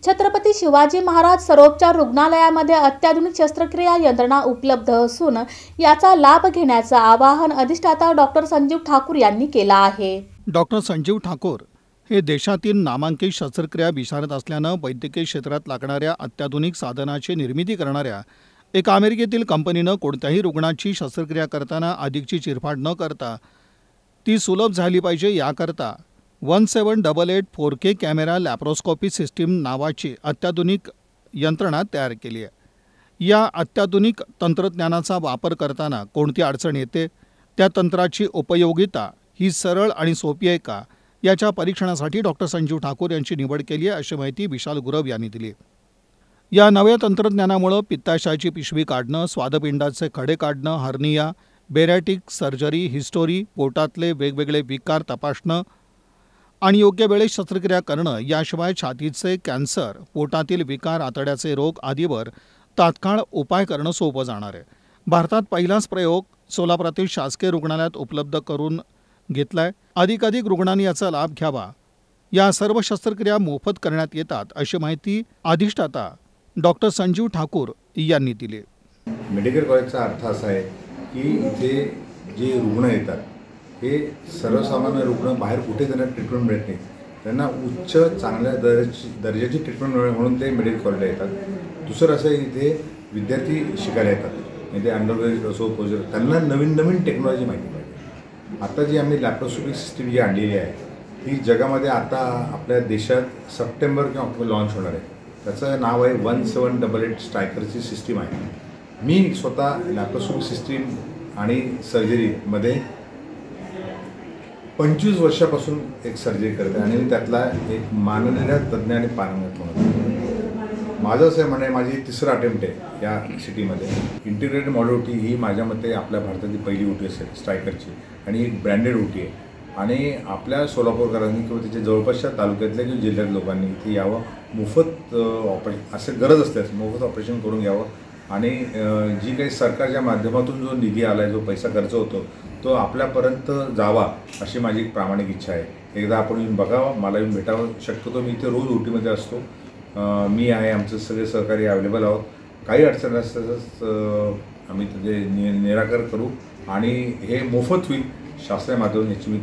छत्रपती शिवाजी महाराज सर्वोपचार रुग्णालयामध्ये अत्याधुनिक शस्त्रक्रिया यंत्रणा उपलब्ध असून याचा लाभ घेण्याचं आवाहन अधिष्ठाता डॉक्टर संजीव ठाकूर यांनी केलं आहे। डॉक्टर संजीव ठाकूर हे देशातील नामांकित शस्त्रक्रिया विशारद असल्यानं वैद्यकीय क्षेत्रात लागणाऱ्या अत्याधुनिक साधनाची निर्मिती करणाऱ्या एका अमेरिकेतील कंपनीनं कोणत्याही रुग्णाची शस्त्रक्रिया करताना अधिकची चिरफाड न करता ती सुलभ झाली पाहिजे याकरता 1788 4K कॅमेरा लॅप्रोस्कोपी सिस्टीम नावाची अत्याधुनिक यंत्रणा तयार केली आहे। या अत्याधुनिक तंत्रज्ञानाचा वापर करताना कोणती अडचण येते, त्या तंत्राची उपयोगिता ही सरळ आणि सोपी आहे का, याच्या परीक्षणासाठी डॉक्टर संजीव ठाकूर यांची निवड केली आहे, अशी माहिती विशाल गुरव यांनी दिली। या नव्या तंत्रज्ञानामुळे पित्ताशयाची पिशवी काढणं, स्वादपिंडाचे खडे काढणं, हर्निया, बेरॅटिक सर्जरी, हिस्टोरी, पोटातले वेगवेगळे विकार तपासणं आणि योग्य वेळेत शस्त्रक्रिया करणं, याशिवाय छातीचे कॅन्सर, पोटातील विकार, आतड्याचे रोग आदीवर तात्काळ उपाय करणं सोपं जाणार आहे। भारतात पहिलाच प्रयोग सोलापुरातील शासकीय रुग्णालयात उपलब्ध करून घेतलाय। अधिकाधिक रुग्णांनी याचा लाभ घ्यावा। या सर्व शस्त्रक्रिया मोफत करण्यात येतात, अशी माहिती अधिष्ठाता डॉक्टर संजीव ठाकूर यांनी दिली। मेडिकल कॉलेजचा अर्थ असा आहे की इथे जे रुग्ण येतात हे सर्वसामान्य रुग्ण बाहेर कुठे त्यांना ट्रीटमेंट मिळत नाही, त्यांना उच्च चांगल्या दर्जाची ट्रीटमेंट मिळेल म्हणून ते मेडिकल कॉलेजला येतात। दुसरं असं इथे विद्यार्थी शिकायला येतात, इथे अंडरग्रॅज्युएट असो पोस्ट, त्यांना नवीन नवीन टेक्नॉलॉजी माहिती पाहिजे। आता जी आम्ही लॅप्रोस्कोपिक सिस्टीम जी आणलेली आहे ती जगामध्ये आता आपल्या देशात सप्टेंबर किंवा ऑक्टोबर लॉन्च होणार आहे। त्याचं नाव आहे 1788 स्ट्रायकरची सिस्टीम आहे। मी स्वतः लॅप्रोस्कोपिक सिस्टीम आणि सर्जरीमध्ये 25 वर्षापासून एक सर्जरी करते आणि मी त्यातला एक मानलेल्या तज्ज्ञ आणि पारंगत म्हणून माझं असं म्हणणं आहे, माझी तिसरा अटेम्प्ट आहे या सिटीमध्ये। इंटिग्रेटेड मॉडर्निटी ही माझ्या मते आपल्या भारतातील पहिली ओटी असेल स्ट्रायकरची आणि एक ब्रँडेड ओटी आहे आणि आपल्या सोलापूरकरांनी किंवा त्याच्या जवळपासच्या तालुक्यातल्या किंवा जिल्ह्यात लोकांनी इथे यावं, मोफत ऑपरेशन असं गरज असल्यास मोफत ऑपरेशन करून घ्यावं आणि जी काही सरकारच्या माध्यमातून जो निधी आला आहे, जो पैसा खर्च होतो तो आपल्यापर्यंत जावा अशी माझी एक प्रामाणिक इच्छा आहे। एकदा आपण येऊन बघावं, मला येऊन भेटावं। शक्यतो मी इथे रोज ओटीमध्ये असतो, मी आहे, आमचे सगळे सहकारी अवेलेबल आहोत। काही अडचण असल्यास आम्ही त्याचे निराकरण करू आणि हे मोफत होईल शासनाच्या माध्यमातून याची मी